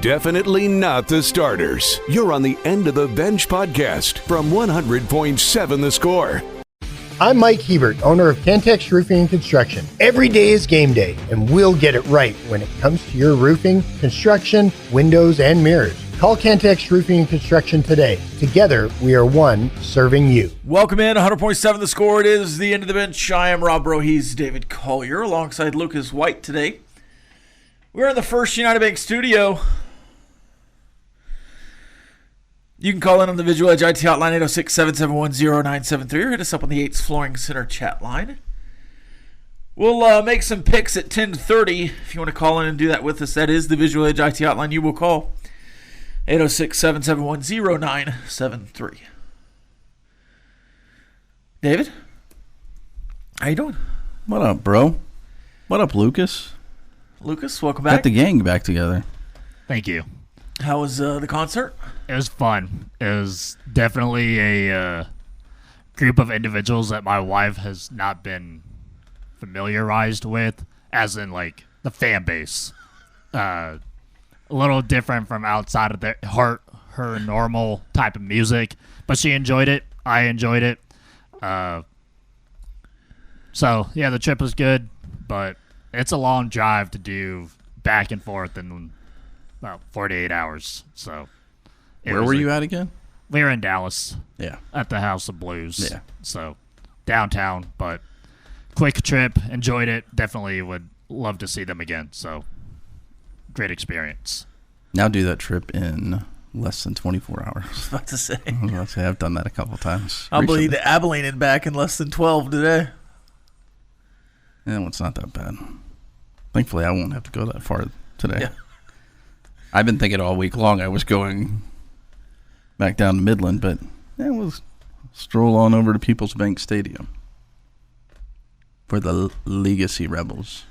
Definitely not the starters. You're on the End of the Bench podcast from 100.7 The Score. I'm Mike Hebert, owner of Cantex Roofing and Construction. Every day is game day, and we'll get it right when it comes to your roofing, construction, windows, and mirrors. Call Cantex Roofing and Construction today. Together, we are one serving you. Welcome in, 100.7 The Score. It is the End of the Bench. I am Rob Breaux. He's David Collier, alongside Lucas White today. We're in the First United Bank studio. You can call in on the Visual Edge IT hotline 806-771-0973 or hit us up on the 8's Flooring Center chat line. We'll make some picks at 10:30. If you want to call in and do that with us, that is the Visual Edge IT hotline. You will call 806-771-0973. David, how you doing? What up, bro? What up, Lucas? Lucas, welcome back. Got the gang back together. Thank you. How was the concert? It was fun. It was definitely a group of individuals that my wife has not been familiarized with, as in, like, the fan base. A little different from outside of her normal type of music, but she enjoyed it. I enjoyed it. So, yeah, the trip was good, but it's a long drive to do back and forth in about 48 hours. So, where were you at again? We were in Dallas. Yeah. At the House of Blues. Yeah. So, downtown, but quick trip. Enjoyed it. Definitely would love to see them again. So, great experience. Now do that trip in less than 24 hours. I was about to say. I've done that a couple times. I'll believe the Abilene and back in less than 12 today. Yeah, it's not that bad. Thankfully, I won't have to go that far today. Yeah. I've been thinking all week long I was going back down to Midland, but we'll stroll on over to People's Bank Stadium for the Legacy Rebels.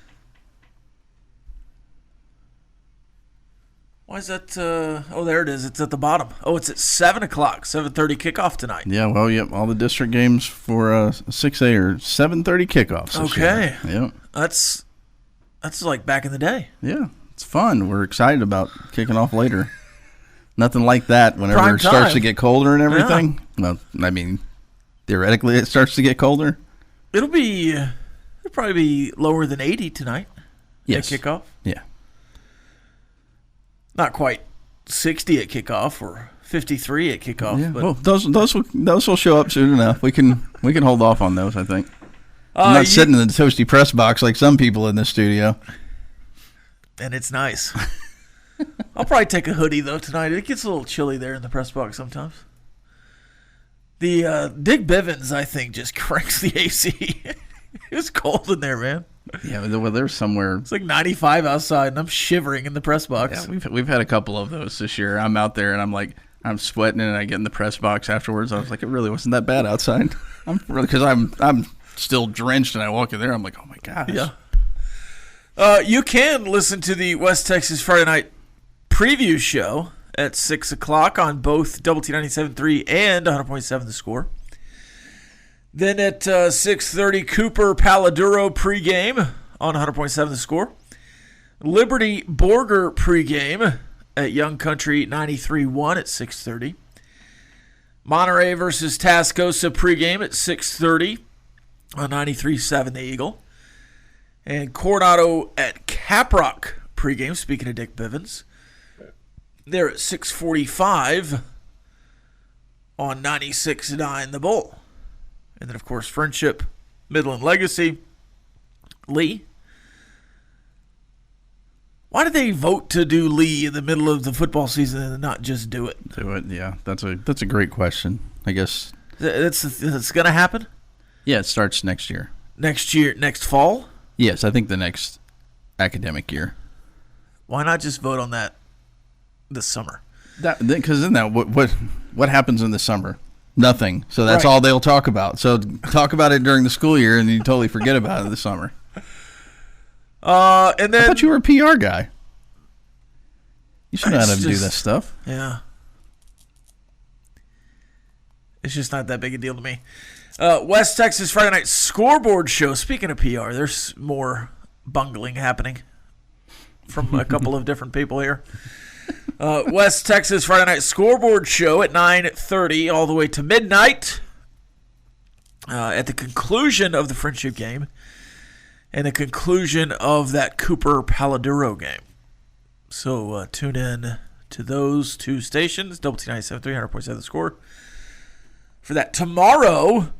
Why is that? Oh, there it is. It's at the bottom. Oh, it's at 7 o'clock, 7:30 kickoff tonight. Yeah, well, yep, all the district games for 6A are 7:30 kickoffs this Okay. year. Yep. That's like back in the day. Yeah, it's fun. We're excited about kicking off later. Nothing like that whenever Prime it starts time. to get colder and everything. Yeah. Well, I mean, theoretically it starts to get colder. It'll probably be lower than 80 tonight. Yes. At kickoff. Yeah. Not quite 60 at kickoff or 53 at kickoff. Yeah. But Well, those will show up soon enough. We can hold off on those, I think. I'm not sitting in the toasty press box like some people in this studio. And it's nice. I'll probably take a hoodie, though, tonight. It gets a little chilly there in the press box sometimes. The Dick Bivens, I think, just cranks the AC. It's cold in there, man. Yeah, well, there's somewhere. It's like 95 outside, and I'm shivering in the press box. Yeah, we've had a couple of those this year. I'm out there, and I'm sweating, and I get in the press box afterwards. I was like, it really wasn't that bad outside. Because I'm still drenched, and I walk in there. I'm like, oh my gosh. Yeah. You can listen to the West Texas Friday Night preview show at 6 o'clock on both Double T 97.3 and 100.7 The Score. Then at 6:30, Cooper Paladuro pregame on 100.7 The Score. Liberty Borger pregame at Young Country 93.1 at 6:30. Monterey versus Tascosa pregame at 6:30 on 93.7 The Eagle. And Coronado at Caprock pregame, speaking of Dick Bivens. They're at 6:45 on 96.9 The Bull. And then, of course, Friendship, Midland Legacy, Lee. Why did they vote to do Lee in the middle of the football season and not just do it? Do it, yeah. That's a great question. I guess It's going to happen? Yeah, it starts next year. Next fall? Yes, I think the next academic year. Why not just vote on that this summer? Because then what happens in the summer? Nothing. So that's Right. all they'll talk about. So talk about it during the school year, and you totally forget about it in the summer. And then I thought you were a PR guy. You should know how to do that stuff. Yeah. It's just not that big a deal to me. West Texas Friday Night Scoreboard Show. Speaking of PR, there's more bungling happening from a couple of different people here. West Texas Friday Night Scoreboard Show at 9:30 all the way to midnight. At the conclusion of the friendship game and the conclusion of that Cooper Paladuro game. So tune in to those two stations, Double T 97.3, 100.7 The Score. For that tomorrow,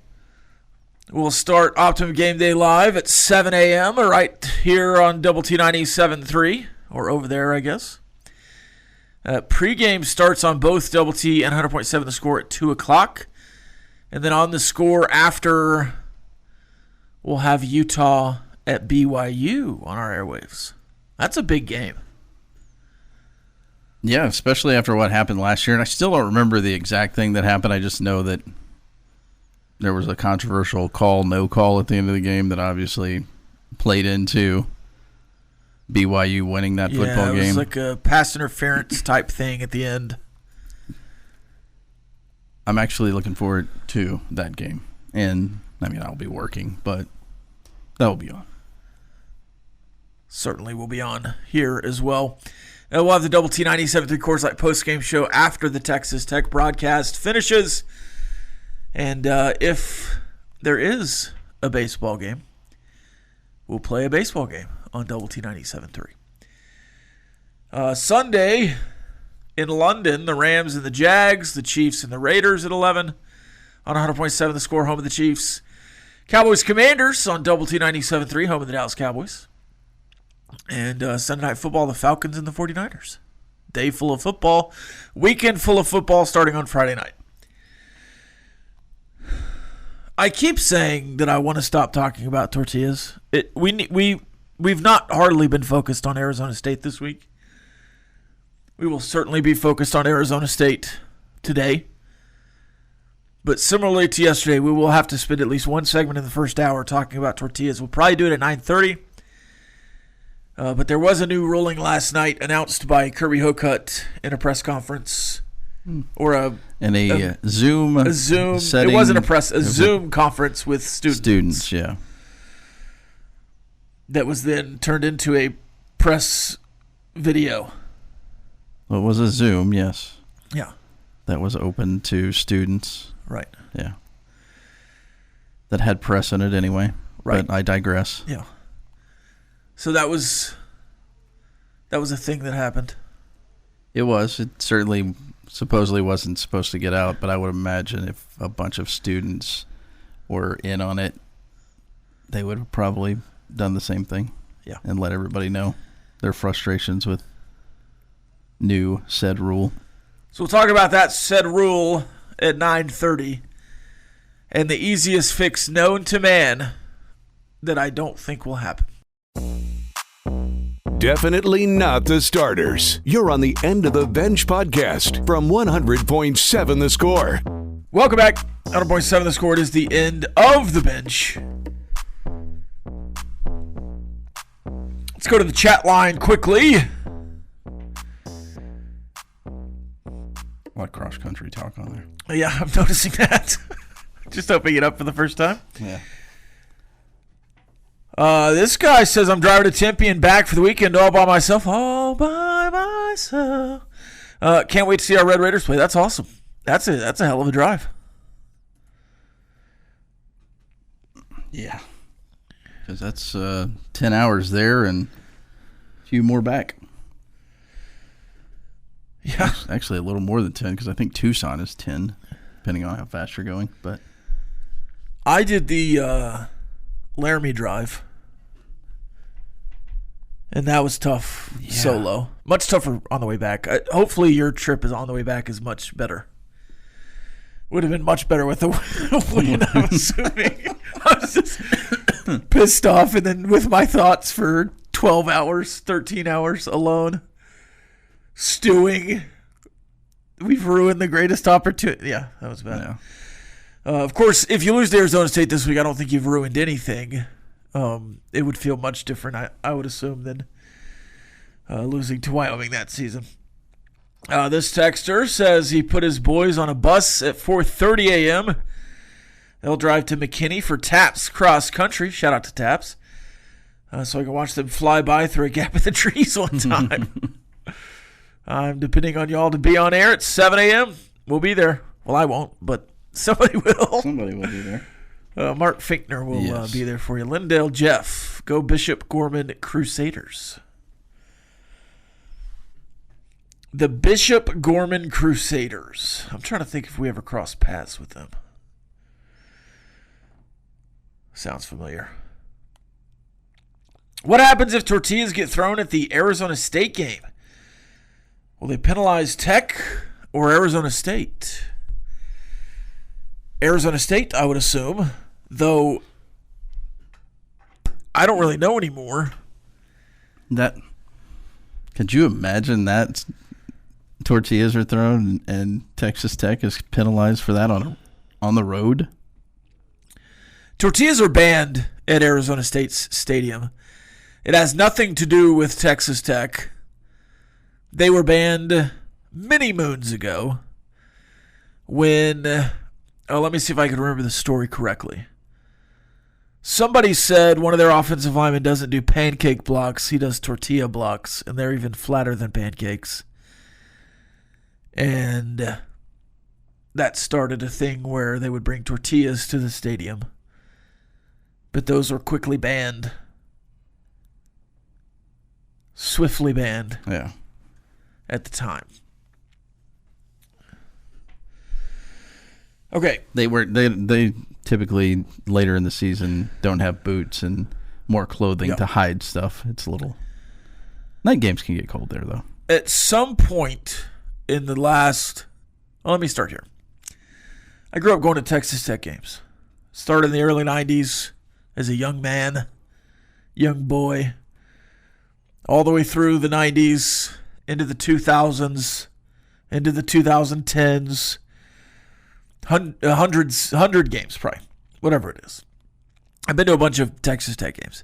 we'll start Optimum Game Day Live at 7 a.m. right here on Double T 97.3, or over there, I guess. Pre-game starts on both Double T and 100.7 The Score at 2 o'clock. And then on The Score after, we'll have Utah at BYU on our airwaves. That's a big game. Yeah, especially after what happened last year. And I still don't remember the exact thing that happened. I just know that there was a controversial call, no call at the end of the game that obviously played into BYU winning that football game. Yeah, it was like a pass interference type thing at the end. I'm actually looking forward to that game. And, I mean, I'll be working, but that will be on. Certainly will be on here as well. And we'll have the Double T 97.3 Coors Light postgame show after the Texas Tech broadcast finishes. And if there is a baseball game, we'll play a baseball game on Double T 97.3. Sunday in London, the Rams and the Jags, the Chiefs and the Raiders at 11 on 100.7 The Score, home of the Chiefs. Cowboys Commanders on Double T 97.3, home of the Dallas Cowboys. And Sunday Night Football, the Falcons and the 49ers. Day full of football. Weekend full of football starting on Friday night. I keep saying that I want to stop talking about Tortillas. We've not hardly been focused on Arizona State this week. We will certainly be focused on Arizona State today. But similarly to yesterday, we will have to spend at least one segment in the first hour talking about Tortillas. We'll probably do it at 9:30. But there was a new ruling last night announced by Kirby Hocutt in a press conference, or a Zoom setting. It wasn't a Zoom conference with students. Yeah. That was then turned into a press video. Well, it was a Zoom, yes. Yeah. That was open to students. Right. Yeah. That had press in it anyway. Right. But I digress. Yeah. So that was a thing that happened. It was. It certainly supposedly wasn't supposed to get out, but I would imagine if a bunch of students were in on it, they would have probably done the same thing. Yeah. And let everybody know their frustrations with new said rule. So we'll talk about that said rule at 9:30. And the easiest fix known to man that I don't think will happen. Definitely not the starters. You're on the End of the Bench podcast from 100.7 The Score. Welcome back. 100.7 The Score. It is the End of the Bench. Let's go to the chat line quickly. A lot of cross-country talk on there. Yeah, I'm noticing that. Just opening it up for the first time. Yeah. This guy says, I'm driving to Tempe and back for the weekend all by myself. All by myself. Can't wait to see our Red Raiders play. That's awesome. That's a hell of a drive. Yeah. Because that's 10 hours there and a few more back. Yeah. Actually, a little more than 10 because I think Tucson is 10, depending on how fast you're going. But I did the Laramie drive. And that was tough solo. Much tougher on the way back. Hopefully your trip is on the way back is much better. Would have been much better with the wind, I'm assuming. I was just pissed off and then with my thoughts for 12 hours, 13 hours alone. Stewing. We've ruined the greatest opportunity. Yeah, that was bad. yeah. Of course, if you lose to Arizona State this week, I don't think you've ruined anything. It would feel much different, I would assume, than losing to Wyoming that season. This texter says he put his boys on a bus at 4:30 a.m. They'll drive to McKinney for Taps cross country. Shout out to Taps. So I can watch them fly by through a gap in the trees one time. I'm depending on y'all to be on air at 7 a.m. We'll be there. Well, I won't, but somebody will. Somebody will be there. Mark Finkner will be there for you. Lindale Jeff, go Bishop Gorman Crusaders. The Bishop Gorman Crusaders. I'm trying to think if we ever crossed paths with them. Sounds familiar. What happens if tortillas get thrown at the Arizona State game? Will they penalize Tech or Arizona State? Arizona State, I would assume, though I don't really know anymore. Could you imagine that tortillas are thrown and Texas Tech is penalized for that on the road? Tortillas are banned at Arizona State's stadium. It has nothing to do with Texas Tech. They were banned many moons ago when, let me see if I can remember the story correctly. Somebody said one of their offensive linemen doesn't do pancake blocks, he does tortilla blocks, and they're even flatter than pancakes. And that started a thing where they would bring tortillas to the stadium. But those were quickly banned. Swiftly banned. Yeah. At the time. Okay. They typically later in the season don't have boots and more clothing to hide stuff. It's a little. Night games can get cold there though. At some point in the last. Well, let me start here. I grew up going to Texas Tech games. Started in the early 90s as a young man, young boy, all the way through the 90s, into the 2000s, into the 2010s, 100 games probably, whatever it is. I've been to a bunch of Texas Tech games.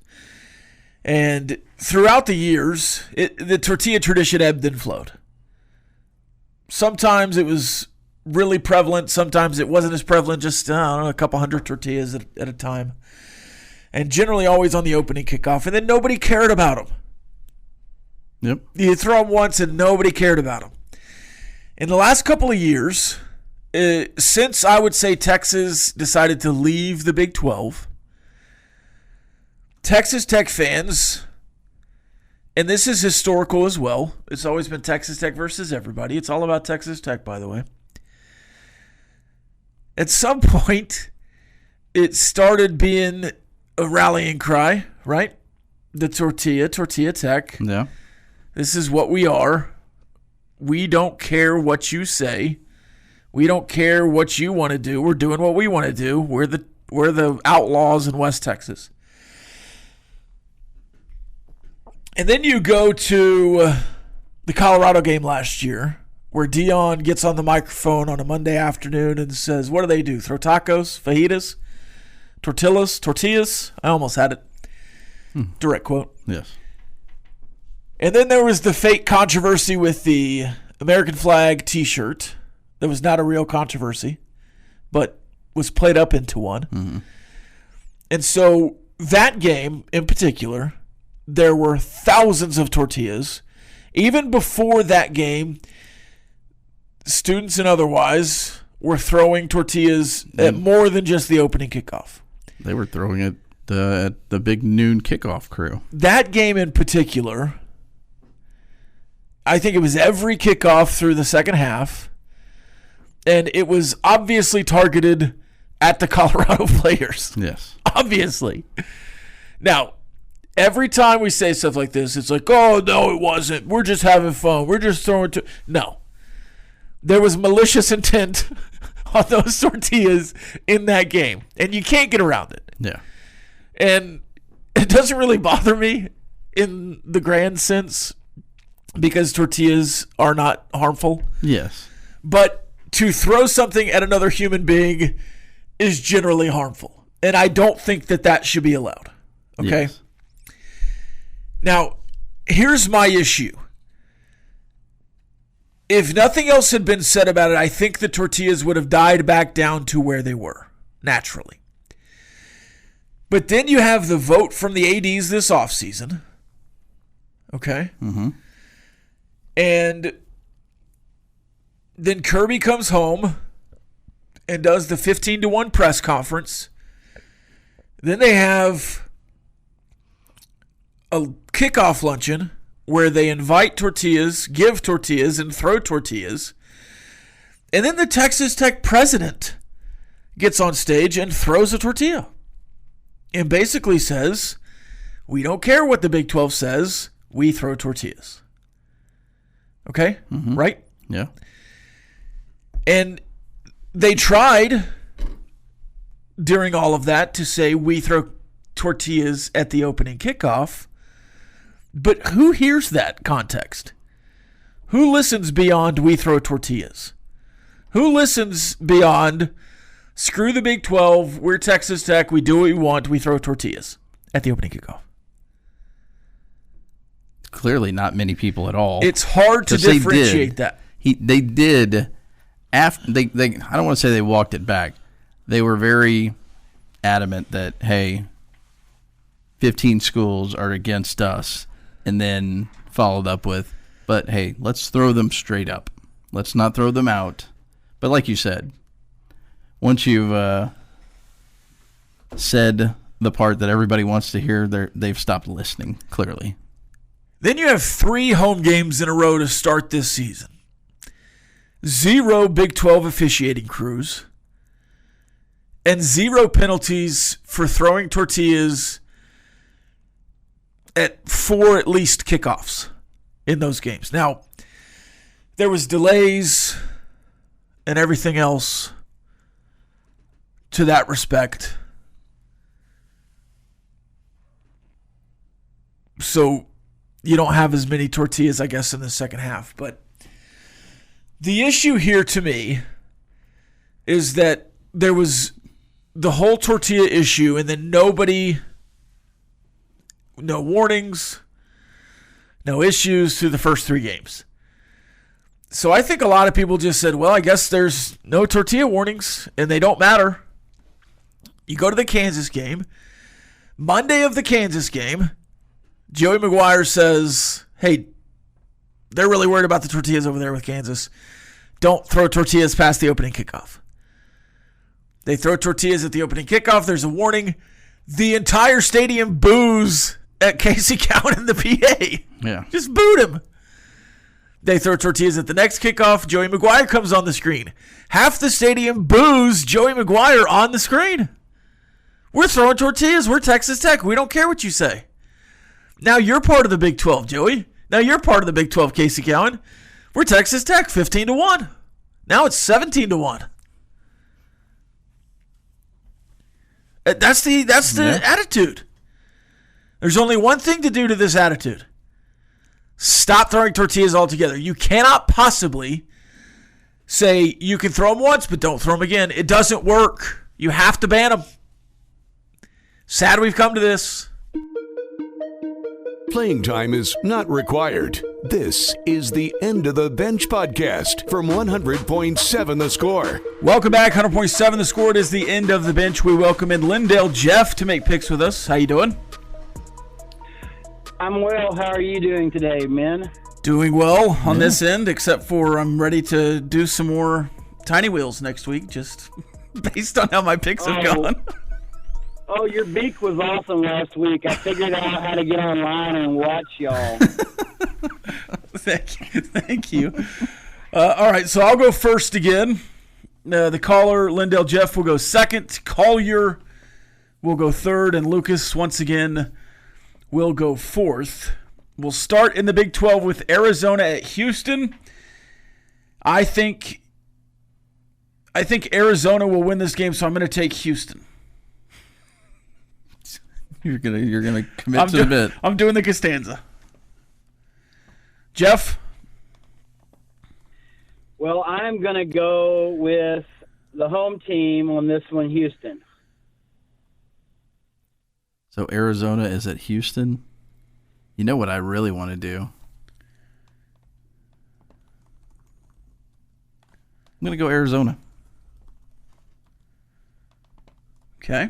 And throughout the years, the tortilla tradition ebbed and flowed. Sometimes it was really prevalent. Sometimes it wasn't as prevalent, just a couple hundred tortillas at a time. And generally always on the opening kickoff. And then nobody cared about them. Yep. You throw them once and nobody cared about them. In the last couple of years, since I would say Texas decided to leave the Big 12, Texas Tech fans, and this is historical as well. It's always been Texas Tech versus everybody. It's all about Texas Tech, by the way. At some point, it started being a rallying cry, right? The tortilla Tech. Yeah. This is what we are. We don't care what you say. We don't care what you want to do. We're doing what we want to do. We're the outlaws in West Texas. And then you go to the Colorado game last year, where Dion gets on the microphone on a Monday afternoon and says, what do they do? Throw tacos, fajitas, tortillas? I almost had it. Direct quote. Yes. And then there was the fake controversy with the American flag T-shirt. That was not a real controversy, but was played up into one. Mm-hmm. And so that game in particular, there were thousands of tortillas. Even before that game, students and otherwise were throwing tortillas at more than just the opening kickoff. They were throwing it at the big noon kickoff crew. That game in particular, I think it was every kickoff through the second half, and it was obviously targeted at the Colorado players. Yes. Obviously. Now, every time we say stuff like this, it's like, oh, no, it wasn't. We're just having fun. We're just throwing No. There was malicious intent on those tortillas in that game, and you can't get around it. Yeah. And it doesn't really bother me in the grand sense because tortillas are not harmful. Yes. But to throw something at another human being is generally harmful. And I don't think that should be allowed. Okay? Yes. Now, here's my issue. If nothing else had been said about it, I think the tortillas would have died back down to where they were, naturally. But then you have the vote from the ADs this offseason. Okay? Mm-hmm. And Then Kirby comes home and does the 15-1 press conference. Then they have a kickoff luncheon where they invite tortillas, give tortillas, and throw tortillas. And then the Texas Tech president gets on stage and throws a tortilla and basically says, we don't care what the Big 12 says, we throw tortillas. Okay? Mm-hmm. Right? Yeah. And they tried during all of that to say we throw tortillas at the opening kickoff, but who hears that context? Who listens beyond we throw tortillas? Who listens beyond screw the Big 12, we're Texas Tech, we do what we want, we throw tortillas at the opening kickoff? Clearly not many people at all. It's hard to differentiate that. They did after they I don't want to say they walked it back. They were very adamant that, hey, 15 schools are against us, and then followed up with, but hey, let's throw them straight up. Let's not throw them out. But like you said, once you've said the part that everybody wants to hear, they've stopped listening, clearly. Then you have 3 home games in a row to start this season. 0 Big 12 officiating crews. And 0 penalties for throwing tortillas at 4 at least kickoffs in those games. Now, there was delays and everything else to that respect. So you don't have as many tortillas, I guess, in the second half. But the issue here to me is that there was the whole tortilla issue, and then no warnings, no issues through the first 3 games. So I think a lot of people just said, well, I guess there's no tortilla warnings, and they don't matter. You go to the Kansas game. Monday of the Kansas game, Joey McGuire says, hey, they're really worried about the tortillas over there with Kansas. Don't throw tortillas past the opening kickoff. They throw tortillas at the opening kickoff. There's a warning. The entire stadium boos at Casey Cowan and the PA. Yeah. Just booed him. They throw tortillas at the next kickoff. Joey McGuire comes on the screen. Half the stadium boos Joey McGuire on the screen. We're throwing tortillas. We're Texas Tech. We don't care what you say. Now you're part of the Big 12, Joey. Now you're part of the Big 12, Casey Cowan. We're Texas Tech, 15-1. Now it's 17-1. That's the attitude. There's only one thing to do to this attitude. Stop throwing tortillas altogether. You cannot possibly say you can throw them once, but don't throw them again. It doesn't work. You have to ban them. Sad we've come to this. Playing time is not required. This is the End of the Bench podcast from 100.7 The Score. Welcome back, 100.7 The Score. It is the End of the Bench. We welcome in Lindale Jeff to make picks with us. How you doing? I'm well. How are you doing today, men? Doing well on this end, except for I'm ready to do some more Tiny Wheels next week, just based on how my picks have gone. Oh, your beak was awesome last week. I figured out how to get online and watch y'all. Thank you. All right, so I'll go first again. The caller, Lindale Jeff, will go second. Collier will go third. And Lucas, once again, will go fourth. We'll start in the Big 12 with Arizona at Houston. I think Arizona will win this game, so I'm going to take Houston. You're gonna commit to the bit. I'm doing the Costanza. Jeff? Well, I'm going to go with the home team on this one, Houston. So Arizona is at Houston. You know what I really want to do? I'm going to go Arizona. Okay.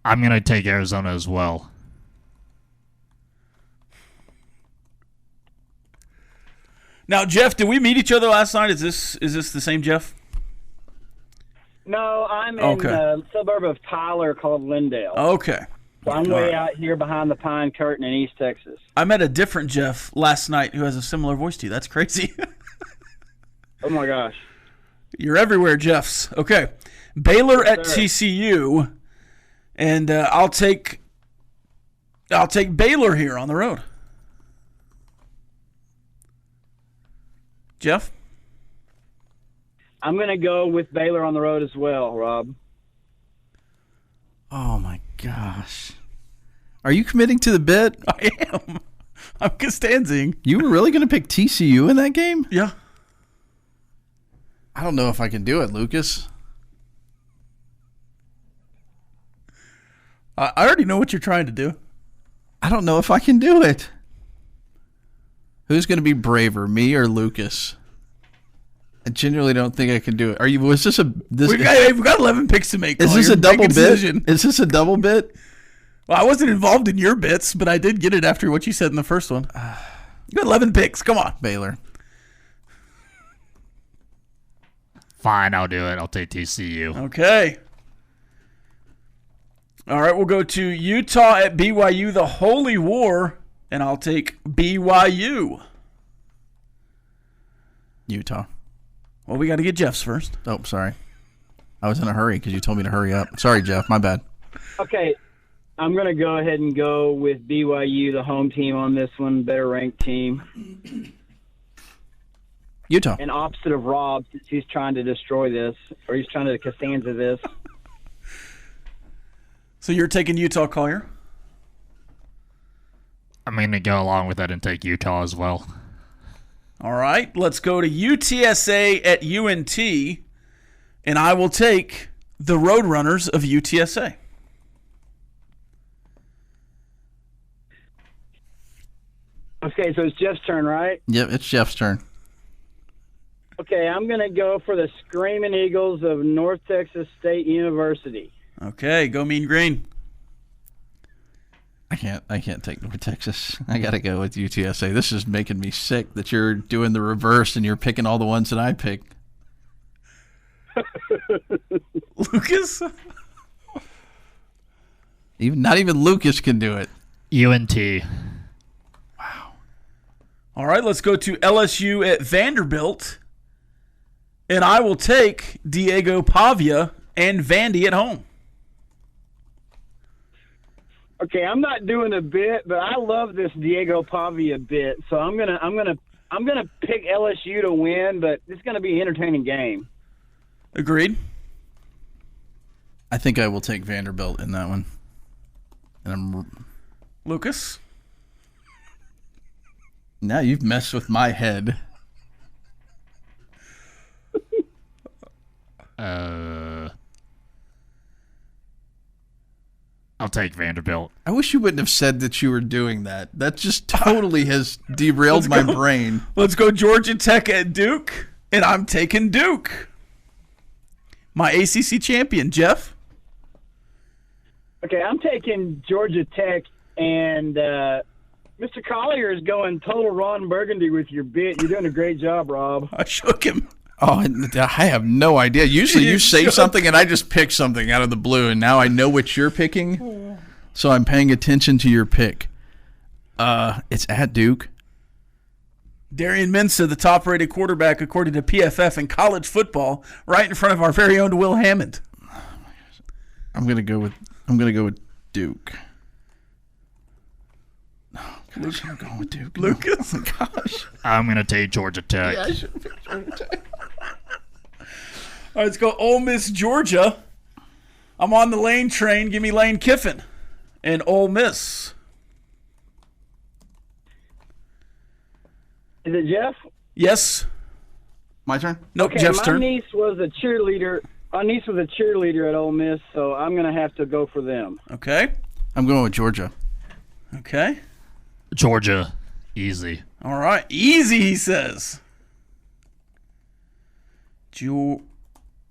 I'm going to take Arizona as well. Now, Jeff, did we meet each other last night? Is this the same Jeff? No, I'm in a suburb of Tyler called Lindale. Okay. So I'm way out here behind the pine curtain in East Texas. I met a different Jeff last night who has a similar voice to you. That's crazy. Oh, my gosh. You're everywhere, Jeffs. Okay. Baylor at TCU, and I'll take Baylor here on the road. Jeff? I'm going to go with Baylor on the road as well, Rob. Oh, my gosh. Are you committing to the bit? I am. I'm Costanzing. You were really going to pick TCU in that game? Yeah. I don't know if I can do it, Lucas. I already know what you're trying to do. I don't know if I can do it. Who's going to be braver, me or Lucas? I genuinely don't think I can do it. Was this We've got 11 picks to make. Is this a double bit? Is this a double bit? Well, I wasn't involved in your bits, but I did get it after what you said in the first one. You got 11 picks. Come on. Baylor. Fine, I'll do it. I'll take TCU. Okay. All right, we'll go to Utah at BYU, the Holy War, and I'll take BYU. Utah. Well, we got to get Jeff's first. Oh, sorry. I was in a hurry because you told me to hurry up. Sorry, Jeff. My bad. Okay, I'm going to go ahead and go with BYU, the home team on this one, better ranked team. Utah. And opposite of Rob, since he's trying to destroy this, or he's trying to Costanza this. So you're taking Utah, Collier? I'm going to go along with that and take Utah as well. All right, let's go to UTSA at UNT, and I will take the Roadrunners of UTSA. Okay, so it's Jeff's turn, right? Yep, it's Jeff's turn. Okay, I'm going to go for the Screaming Eagles of North Texas State University. Okay, go Mean Green. I can't take North Texas. I got to go with UTSA. This is making me sick that you're doing the reverse and you're picking all the ones that I pick. Lucas? Not even Lucas can do it. UNT. Wow. All right, let's go to LSU at Vanderbilt. And I will take Diego Pavia and Vandy at home. Okay, I'm not doing a bit, but I love this Diego Pavia bit, so I'm gonna pick LSU to win, but it's gonna be an entertaining game. Agreed. I think I will take Vanderbilt in that one. And Lucas? Now you've messed with my head. I'll take Vanderbilt. I wish you wouldn't have said that you were doing that. That just totally has derailed my brain. Let's go Georgia Tech at Duke, and I'm taking Duke. My ACC champion, Jeff. Okay, I'm taking Georgia Tech, and Mr. Collier is going total Ron Burgundy with your bit. You're doing a great job, Rob. I shook him. Oh, I have no idea. Usually you say something and I just pick something out of the blue, and now I know what you're picking, so I'm paying attention to your pick. It's at Duke. Darian Mensah, the top-rated quarterback according to PFF in college football, right in front of our very own Will Hammond. I'm gonna go with Duke. Oh, gosh, I'm going with Duke. Lucas? Oh, my gosh. I'm going to take Georgia Tech. Yeah, I should pick Georgia Tech. All right, let's go Ole Miss, Georgia. I'm on the Lane train. Give me Lane Kiffin and Ole Miss. Is it Jeff? Yes. My turn? Nope, Okay, Jeff's my turn. niece was a cheerleader. My niece was a cheerleader at Ole Miss, so I'm going to have to go for them. Okay. I'm going with Georgia. Okay. Georgia. Easy. All right. Easy, he says.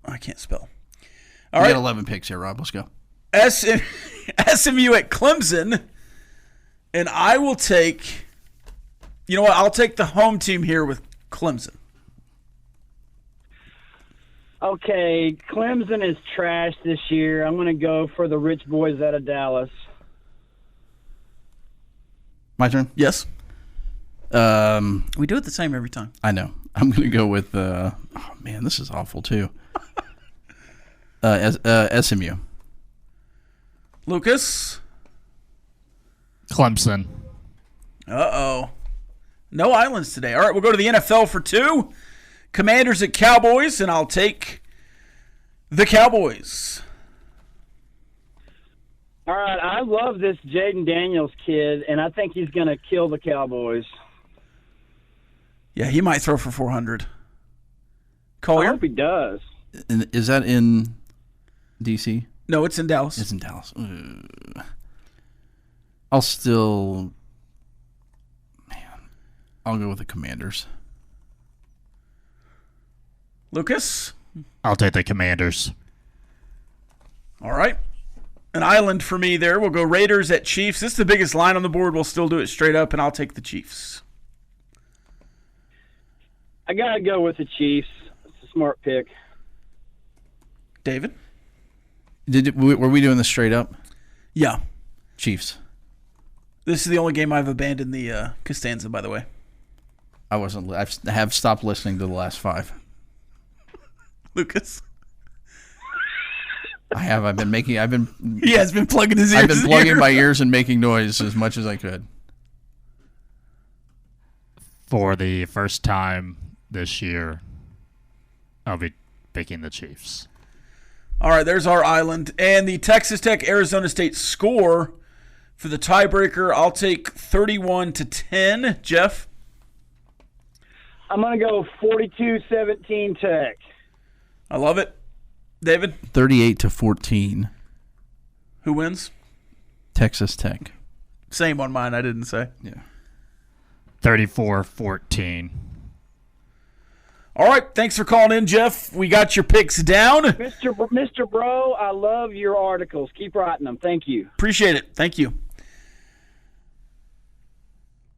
I can't spell. All We right. got 11 picks here, Rob. Let's go. SMU at Clemson. And I will take, you know what? I'll take the home team here with Clemson. Okay, Clemson is trash this year. I'm going to go for the rich boys out of Dallas. My turn? Yes. We do it the same every time. I know. I'm going to go with, oh man, this is awful too. SMU. Lucas. Clemson. Uh-oh. No islands today. All right, we'll go to the NFL for 2. Commanders at Cowboys, and I'll take the Cowboys. All right, I love this Jaden Daniels kid, and I think he's going to kill the Cowboys. Yeah, he might throw for 400. I Collier? hope he does. Is that in D.C.? No, it's in Dallas. It's in Dallas. I'll still... Man, I'll go with the Commanders. Lucas? I'll take the Commanders. All right. An island for me there. We'll go Raiders at Chiefs. This is the biggest line on the board. We'll still do it straight up, and I'll take the Chiefs. I got to go with the Chiefs. It's a smart pick. David? Were we doing this straight up? Yeah. Chiefs. This is the only game I've abandoned the Costanza, by the way. I have stopped listening to the last 5. Lucas? I have. He has been plugging his ears. I've been plugging my ears and making noise as much as I could. For the first time this year, I'll be picking the Chiefs. All right, there's our island. And the Texas Tech Arizona State score for the tiebreaker, I'll take 31-10. Jeff? I'm going to go 42-17 Tech. I love it. David? 38-14. Who wins? Texas Tech. Same on mine, I didn't say. Yeah. 34-14. All right, thanks for calling in, Jeff. We got your picks down. Mr. Breaux, I love your articles. Keep writing them. Thank you. Appreciate it. Thank you.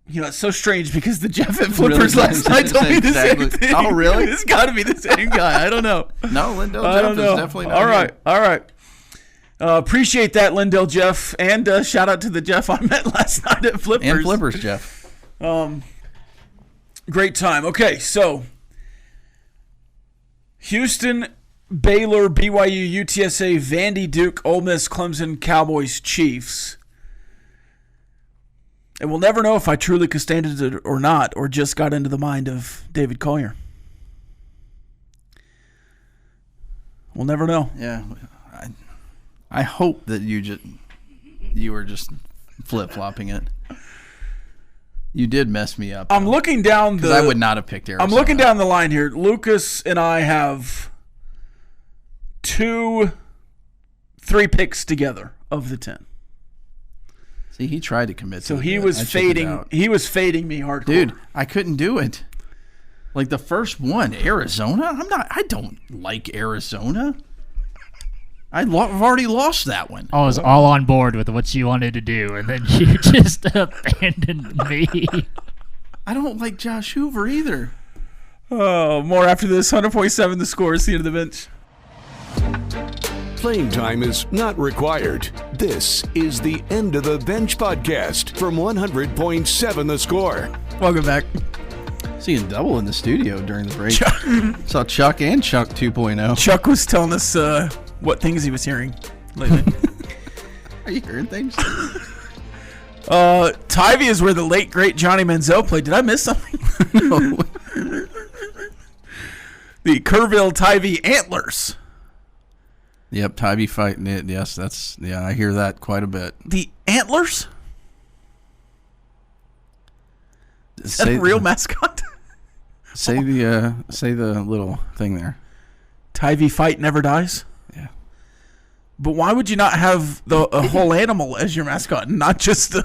You know, it's so strange because the Jeff at Flippers Really? last night told me the Exactly. same thing. Oh, really? It's got to be the same guy. I don't know. No, Lindale I Jeff don't is know. definitely not All right. here. All right. Appreciate that, Lindale Jeff. And shout out to the Jeff I met last night at Flippers. And Flippers, Jeff. Great time. Okay, so Houston, Baylor, BYU, UTSA, Vandy, Duke, Ole Miss, Clemson, Cowboys, Chiefs. And we'll never know if I truly Costanza'd it or not, or just got into the mind of David Collier. We'll never know. Yeah. I hope that you were just flip-flopping it. You did mess me up. I'm looking down because I would not have picked Arizona. I'm looking down the line here. Lucas and I have 3 picks together of the 10. See, he tried to commit. So to he it. was I took it fading. out. He was fading me hardcore. Dude, I couldn't do it. Like the first one, Arizona. I don't like Arizona. I've already lost that one. I was all on board with what you wanted to do, and then you just abandoned me. I don't like Josh Hoover either. Oh, more after this. 100.7 the score. See you to the bench. Playing time is not required. This is the End of the Bench podcast from 100.7 The Score. Welcome back. Seeing double in the studio during the break. Saw Chuck and Chuck 2.0. Chuck was telling us what things he was hearing lately. Are you hearing things? Tivy is where the late, great Johnny Manziel played. Did I miss something? No. The Kerrville Tivy Antlers. Yep, Tybee fighting it. Yes, I hear that quite a bit. The Antlers? Is that a real mascot? Say the little thing there. Tivy fight never dies? Yeah. But why would you not have a whole animal as your mascot and not just the...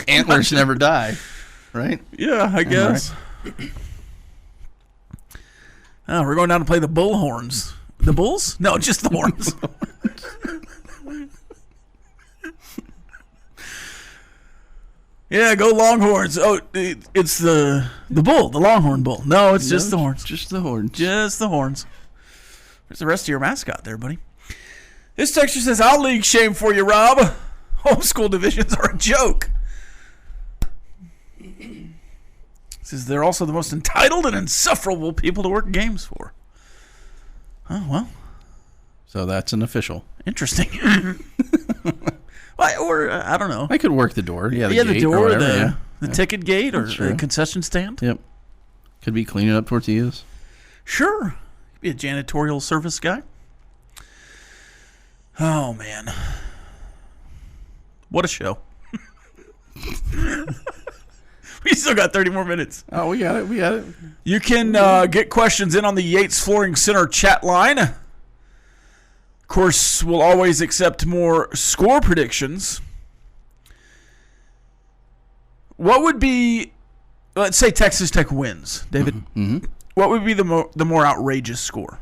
Antlers never die, right? Yeah, I guess. Right. Oh, we're going down to play the Bullhorns. The Bulls? No, just the Horns. Yeah, go Longhorns. Oh, it's the bull, the Longhorn bull. No, it's just the horns. Just the horns. Just the horns. Where's the rest of your mascot there, buddy? This texture says, I'll league shame for you, Rob. Homeschool divisions are a joke. Says they're also the most entitled and insufferable people to work games for. Oh, well. So that's an official. Interesting. Or, I don't know. I could work the door. Yeah, the the gate door, or whatever, the ticket gate, or the concession stand. Yep. Could be cleaning up tortillas. Sure. Be a janitorial service guy. Oh, man. What a show. We still got 30 more minutes. Oh, we got it. You can get questions in on the Yates Flooring Center chat line. Of course, we'll always accept more score predictions. What would be, let's say Texas Tech wins, David. Mm-hmm. What would be the more outrageous score?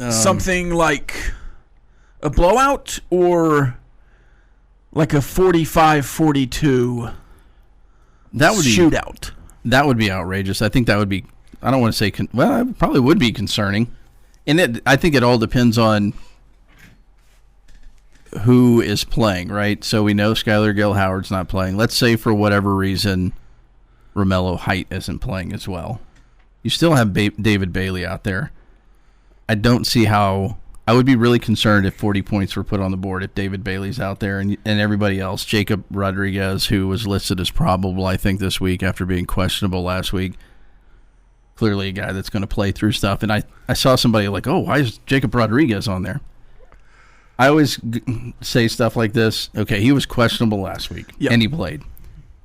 Something like a blowout or like a 45-42 shootout? That would be outrageous. I think that would be, I don't want to say, it probably would be concerning. And I think it all depends on who is playing, right? So we know Skylar Gill-Howard's not playing. Let's say for whatever reason Romello Height isn't playing as well. You still have David Bailey out there. I don't see how. I would be really concerned if 40 points were put on the board if David Bailey's out there and everybody else. Jacob Rodriguez, who was listed as probable, I think, this week after being questionable last week. Clearly a guy that's going to play through stuff. And I saw somebody like, oh, why is Jacob Rodriguez on there? I always say stuff like this. Okay, he was questionable last week, and he played.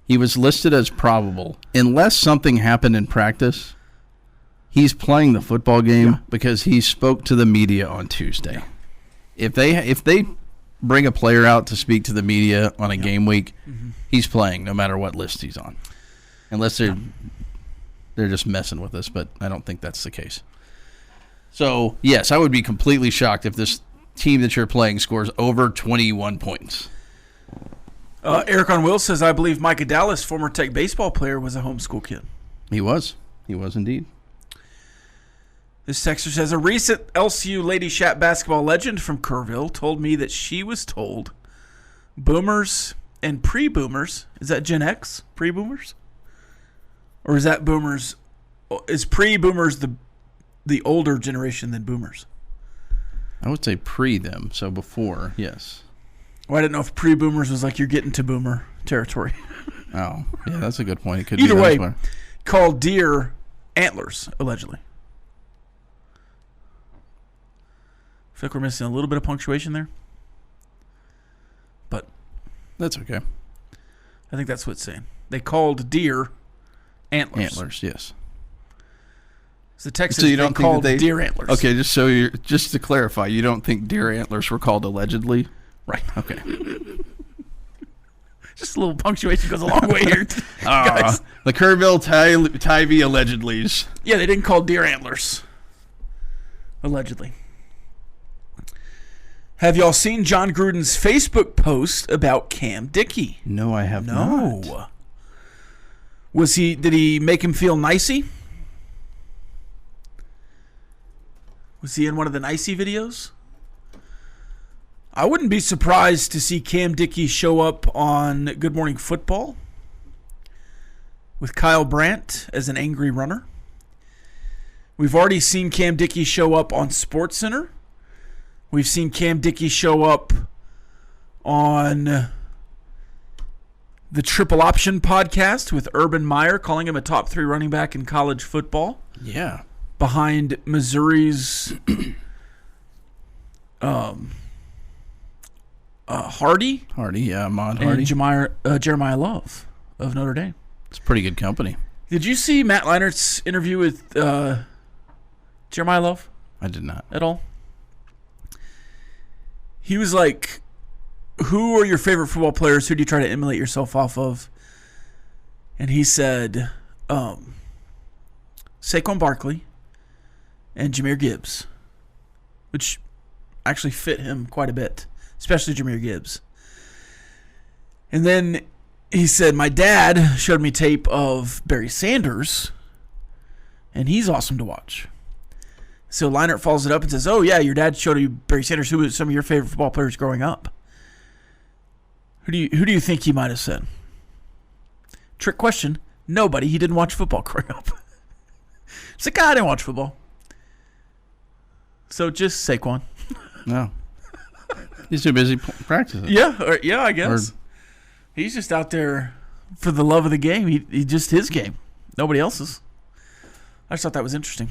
He was listed as probable. Unless something happened in practice, he's playing the football game because he spoke to the media on Tuesday. If they bring a player out to speak to the media on a game week, he's playing no matter what list he's on. Unless they're just messing with us, but I don't think that's the case. So, yes, I would be completely shocked if this team that you're playing scores over 21 points. Eric on Will says, I believe Micah Dallas, former Tech baseball player, was a homeschool kid. He was. He was indeed. This texter says, a recent LCU Lady Shat basketball legend from Kerrville told me that she was told boomers and pre-boomers, is that Gen X, pre-boomers? Or is that boomers, is pre-boomers the older generation than boomers? I would say pre them, so before, yes. Well, I didn't know if pre-boomers was like you're getting to boomer territory. Oh, yeah, that's a good point. It could Either be way, way, called deer antlers, allegedly. I feel like we're missing a little bit of punctuation there. But that's okay. I think that's what it's saying. They called deer antlers. Antlers, yes. So Texas, so you don't they called think deer antlers. Okay, just to clarify, you don't think deer antlers were called allegedly? Right. Okay. Just a little punctuation goes a long way here. Guys. The Kerrville Tivy allegedlys. Yeah, they didn't call deer antlers. Allegedly. Have y'all seen John Gruden's Facebook post about Cam Dickey? No, I have not. No. Did he make him feel nicey? Was he in one of the nicey videos? I wouldn't be surprised to see Cam Dickey show up on Good Morning Football with Kyle Brandt as an angry runner. We've already seen Cam Dickey show up on SportsCenter. We've seen Cam Dickey show up on the Triple Option podcast with Urban Meyer, calling him a top 3 running back in college football. Yeah. Behind Missouri's Hardy. Hardy, yeah, Ahmad Hardy. And Jeremiah Love of Notre Dame. It's pretty good company. Did you see Matt Leinert's interview with Jeremiah Love? I did not. At all? He was like, who are your favorite football players? Who do you try to emulate yourself off of? And he said, Saquon Barkley and Jahmyr Gibbs, which actually fit him quite a bit, especially Jahmyr Gibbs. And then he said, my dad showed me tape of Barry Sanders, and he's awesome to watch. So Leinart follows it up and says, oh, yeah, your dad showed you Barry Sanders. Who was some of your favorite football players growing up? Who do you think he might have said? Trick question. Nobody. He didn't watch football growing up. It's like, I didn't watch football. So just Saquon. No. He's too busy practicing. Yeah, I guess. He's just out there for the love of the game. He just his game. Nobody else's. I just thought that was interesting.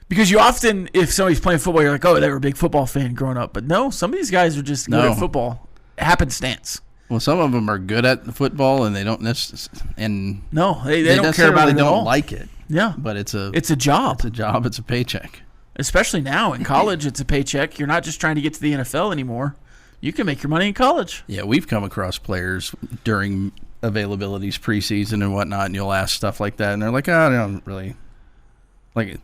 Because you often, if somebody's playing football, you're like, oh, they were a big football fan growing up. But no, some of these guys are just good at football. Happenstance. Well, some of them are good at football, and they don't necessarily. And they don't care about it at all. They don't like it. Yeah, but it's a job. It's a job. It's a paycheck. Especially now in college, it's a paycheck. You're not just trying to get to the NFL anymore. You can make your money in college. Yeah, we've come across players during availabilities preseason and whatnot, and you'll ask stuff like that, and they're like, I don't really like.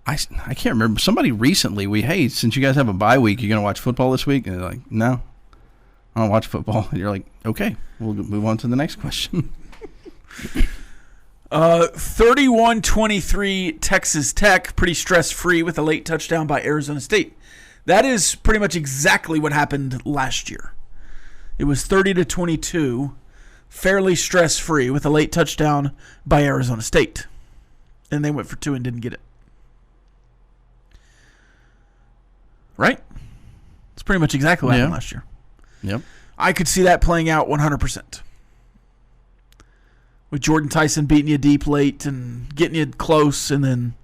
I can't remember. Somebody recently, hey, since you guys have a bye week, you're gonna watch football this week, and they're like, no, I don't watch football. And you're like, okay, we'll move on to the next question. 31-23 Texas Tech, pretty stress-free with a late touchdown by Arizona State. That is pretty much exactly what happened last year. It was 30-22, fairly stress-free with a late touchdown by Arizona State. And they went for 2 and didn't get it. Right? It's pretty much exactly what happened last year. Yep. I could see that playing out 100%. With Jordan Tyson beating you deep late and getting you close, and then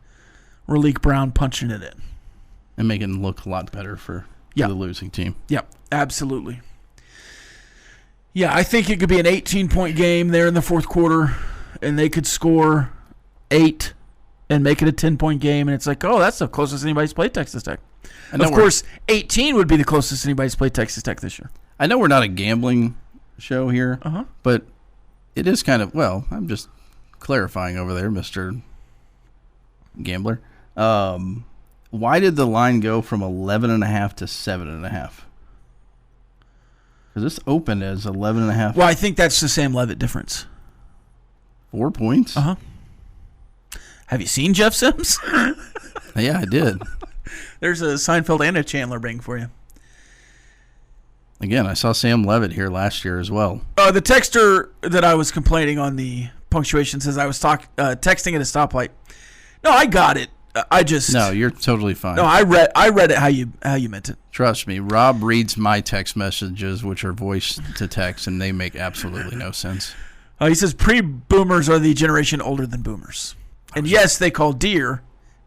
Raleek Brown punching it in. And making it look a lot better for the losing team. Yep, absolutely. Yeah, I think it could be an 18-point game there in the fourth quarter, and they could score 8 and make it a 10-point game, and it's like, oh, that's the closest anybody's played Texas Tech. Of course, 18 would be the closest anybody's played Texas Tech this year. I know we're not a gambling show here, but it is kind of, I'm just clarifying over there, Mr. Gambler. Why did the line go from 11.5 to 7.5? Because this opened as 11.5. Well, I think that's the Sam Levitt difference. 4 points? Have you seen Jeff Sims? Yeah, I did. There's a Seinfeld and a Chandler bring for you. Again, I saw Sam Levitt here last year as well. The texter that I was complaining on the punctuation says I was texting at a stoplight. No, I got it. No, you're totally fine. No, I read it how you meant it. Trust me, Rob reads my text messages, which are voice to text, and they make absolutely no sense. He says pre-boomers are the generation older than boomers. And yes, they call deer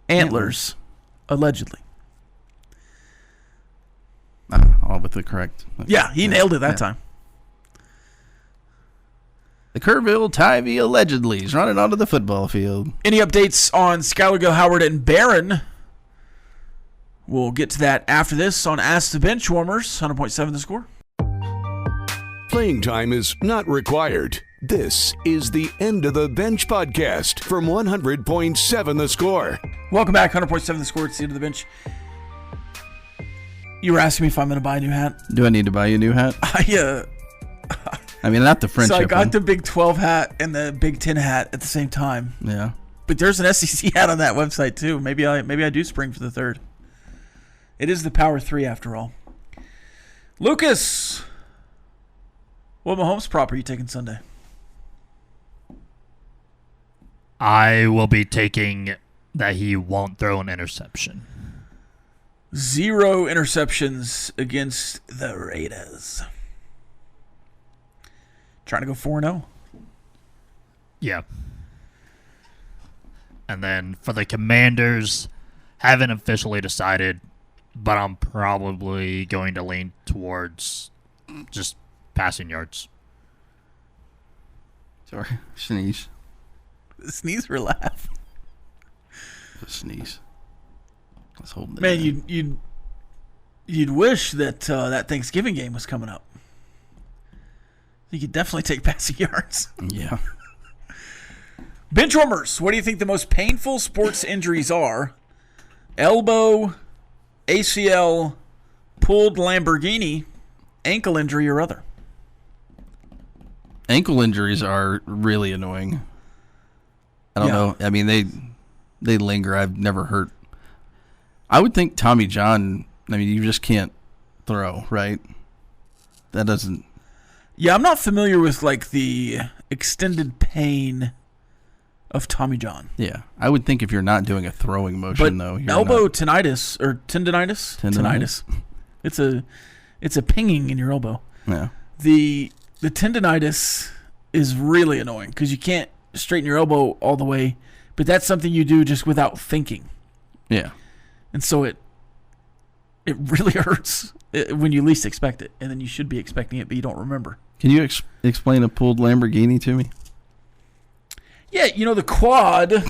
antlers, allegedly. All with the correct. Yeah, he nailed it that time. The Kerrville Tivy allegedly is running onto the football field. Any updates on Skylar Go Howard and Barron? We'll get to that after this on Ask the Benchwarmers, 100.7 The Score. Playing time is not required. This is the End of the Bench podcast from 100.7 The Score. Welcome back, 100.7 The Score. It's the End of the Bench. You were asking me if I'm going to buy a new hat. Do I need to buy you a new hat? I mean, not the friendship So I got one. the Big 12 hat and the Big 10 hat at the same time. Yeah. But there's an SEC hat on that website, too. Maybe I do spring for the third. It is the Power 3, after all. Lucas, what Mahomes prop are you taking Sunday? I will be taking that he won't throw an interception. 0 interceptions against the Raiders. Trying to go 4-0. Yeah. And then for the Commanders, haven't officially decided, but I'm probably going to lean towards just passing yards. Sorry, sneeze. Sneeze or laugh? Sneeze. Let's hold it. Man, you'd wish that that Thanksgiving game was coming up. You could definitely take passing yards. Yeah. Benchwarmers, what do you think the most painful sports injuries are? Elbow, ACL, pulled Lamborghini, ankle injury, or other? Ankle injuries are really annoying. I don't know. I mean, they linger. I've never hurt. I would think Tommy John, I mean, you just can't throw, right? That doesn't... Yeah, I'm not familiar with, like, the extended pain of Tommy John. Yeah. I would think if you're not doing a throwing motion, though, you're elbow not... tinnitus, or tendinitis? Tinnitus. It's a pinging in your elbow. Yeah. The tendinitis is really annoying because you can't straighten your elbow all the way, but that's something you do just without thinking. Yeah. And so it really hurts when you least expect it, and then you should be expecting it, but you don't remember. Can you explain a pulled Lamborghini to me? Yeah, the quad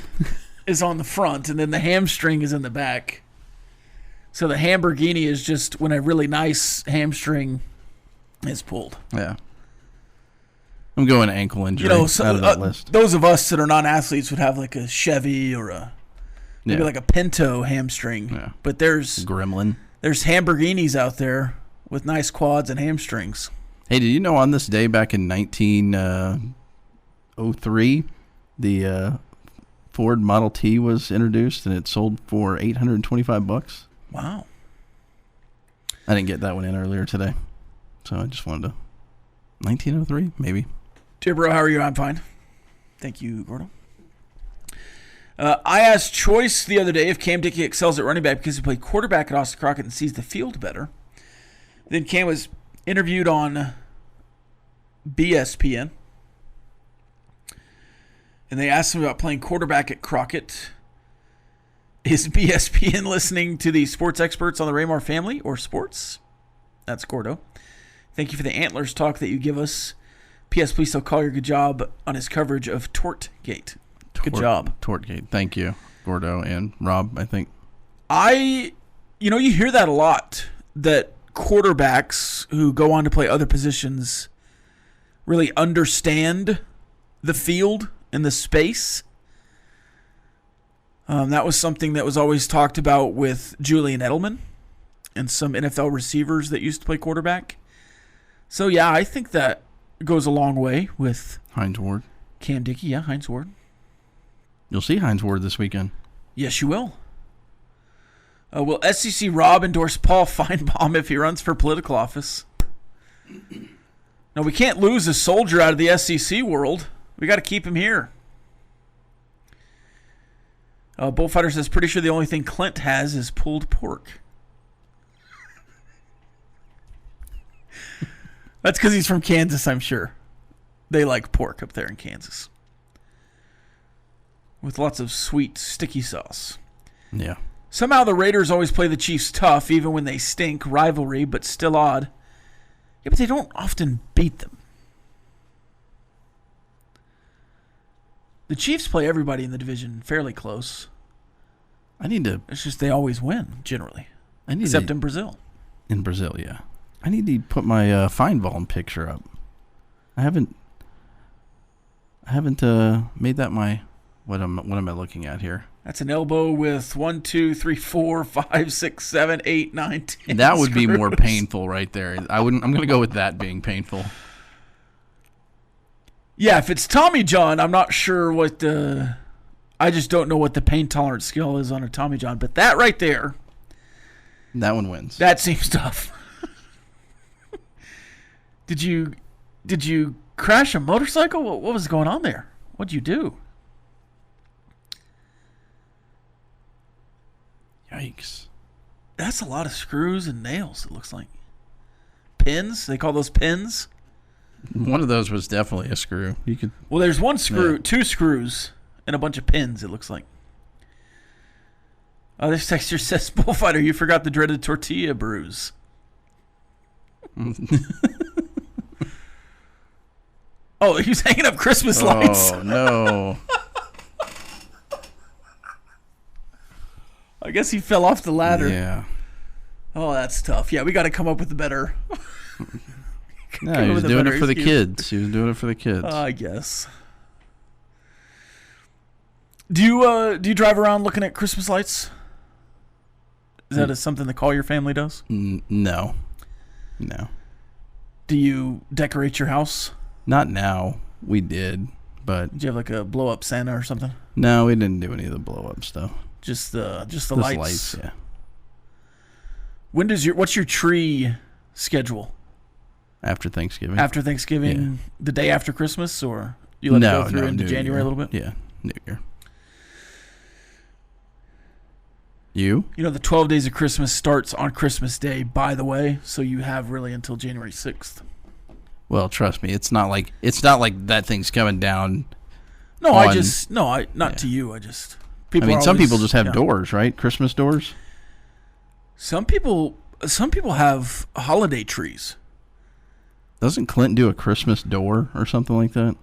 is on the front, and then the hamstring is in the back. So the Lamborghini is just when a really nice hamstring is pulled. Yeah. I'm going ankle injury out of that list. Those of us that are non-athletes would have like a Chevy or maybe like a Pinto hamstring. Yeah. But there's Gremlin. There's Lamborghinis out there with nice quads and hamstrings. Hey, did you know on this day back in 1903, the Ford Model T was introduced and it sold for $825? Wow. I didn't get that one in earlier today, so I just wanted to. 1903, maybe. Dear Breaux, how are you? I'm fine. Thank you, Gordo. I asked Choice the other day if Cam Dickey excels at running back because he played quarterback at Austin Crockett and sees the field better. Then Cam was interviewed on BSPN, and they asked him about playing quarterback at Crockett. Is BSPN listening to the sports experts on the Raymar family or sports? That's Gordo. Thank you for the Antlers talk that you give us. P.S. Please tell Collier good job on his coverage of Tortgate. Good job. Tortgate. Thank you, Gordo and Rob, I think. You hear that a lot, that quarterbacks who go on to play other positions really understand the field and the space. That was something that was always talked about with Julian Edelman and some NFL receivers that used to play quarterback. So, yeah, I think that goes a long way with Hines Ward. Cam Dickey, yeah, Hines Ward. You'll see Hines Ward this weekend. Yes, you will. Will SEC Rob endorse Paul Feinbaum if he runs for political office? No, we can't lose a soldier out of the SEC world. We got to keep him here. Bullfighter says, pretty sure the only thing Clint has is pulled pork. That's because he's from Kansas, I'm sure. They like pork up there in Kansas. With lots of sweet, sticky sauce. Yeah. Somehow the Raiders always play the Chiefs tough, even when they stink. Rivalry, but still odd. Yeah, but they don't often beat them. The Chiefs play everybody in the division fairly close. It's just they always win, generally. Except in Brazil. In Brazil, yeah. I need to put my Feinbaum picture up. I haven't made that my... What am I looking at here? That's an elbow with 1, 2, 3, 4, 5, 6, 7, 8, 9, 10 That would screws. be more painful right there. I'm going to go with that being painful. Yeah, if it's Tommy John, I'm not sure what the... I just don't know what the pain tolerance skill is on a Tommy John. But that right there... That one wins. That seems tough. Did you crash a motorcycle? What was going on there? What'd you do? Yikes. That's a lot of screws and nails, it looks like. Pins? They call those pins? One of those was definitely a screw. Well, there's one screw, 2 screws, and a bunch of pins, it looks like. Oh, this texter says, Bullfighter, you forgot the dreaded tortilla bruise. Oh, he was hanging up Christmas lights. Oh, no. I guess he fell off the ladder. Yeah. Oh, that's tough. Yeah, we got to come up with a better... No, he was doing it for the kids. He was doing it for the kids. I guess. Do you drive around looking at Christmas lights? Is that something the Collier family does? No. Do you decorate your house? Not now. We did, but Did you have like a blow up Santa or something? no, we didn't do any of the blow up stuff. Just the Just lights. yeah. What's your tree schedule? After Thanksgiving. After Thanksgiving, the day after Christmas, or you let it go through into New January Year. a little bit? Yeah, New Year. You? You know, the 12 days of Christmas starts on Christmas Day, by the way, so you have really until January 6th. Well, trust me, it's not like that thing's coming down. No, not to you. Some people just have doors, right? Christmas doors. Some people have holiday trees. Doesn't Clint do a Christmas door or something like that?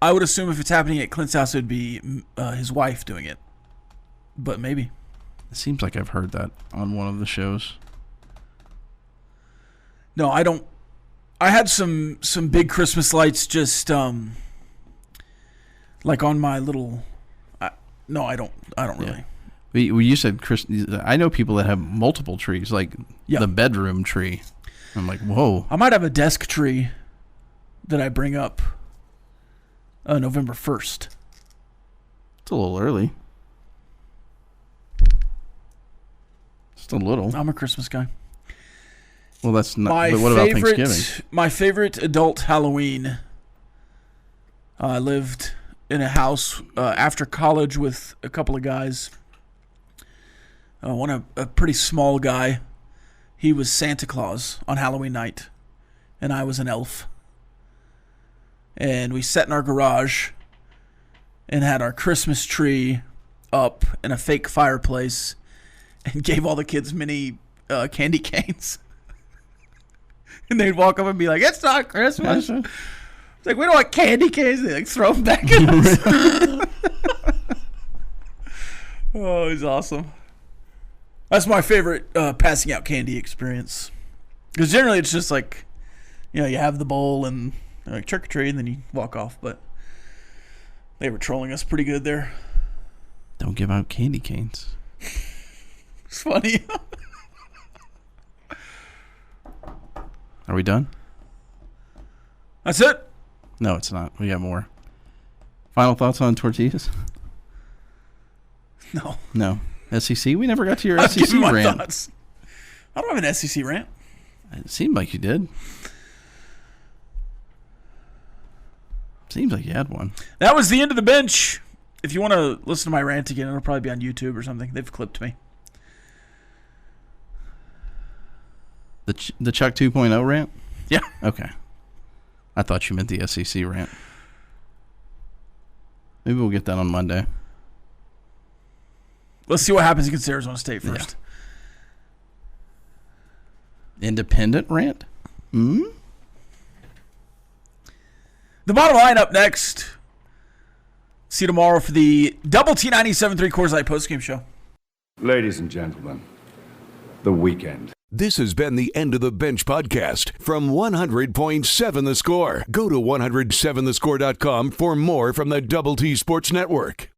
I would assume if it's happening at Clint's house, it would be his wife doing it. But maybe. It seems like I've heard that on one of the shows. No, I don't. I had some big Christmas lights just like on my little. No, I don't really. Yeah. You said I know people that have multiple trees, like the bedroom tree. I'm like, whoa. I might have a desk tree that I bring up November 1st. It's a little early. Just a little. I'm a Christmas guy. Well, that's not. But what about Thanksgiving? My favorite adult Halloween. I lived in a house after college with a couple of guys. A pretty small guy. He was Santa Claus on Halloween night, and I was an elf. And we sat in our garage and had our Christmas tree up in a fake fireplace and gave all the kids mini candy canes. And they'd walk up and be like, "It's not Christmas." It's like, "We don't want candy canes." They like throw them back at us. Oh, he's awesome. That's my favorite passing out candy experience. Because generally it's just like, you have the bowl and like trick or treat and then you walk off. But they were trolling us pretty good there. Don't give out candy canes. It's funny. Are we done? That's it? No, it's not. We got more. Final thoughts on Tortillas? No. SEC? We never got to your SEC rant. Thoughts. I don't have an SEC rant. It seemed like you did. Seems like you had one. That was the end of the bench. If you want to listen to my rant again, it'll probably be on YouTube or something. They've clipped me. The Chuck 2.0 rant? Yeah. Okay. I thought you meant the SEC rant. Maybe we'll get that on Monday. Let's see what happens against Arizona State first. Yeah. Independent rant? Hmm? The bottom line up next. See you tomorrow for the Double T 97.3 Coors Light postgame show. Ladies and gentlemen, the weekend. This has been the End of the Bench podcast from 100.7 The Score. Go to 107thescore.com for more from the Double T Sports Network.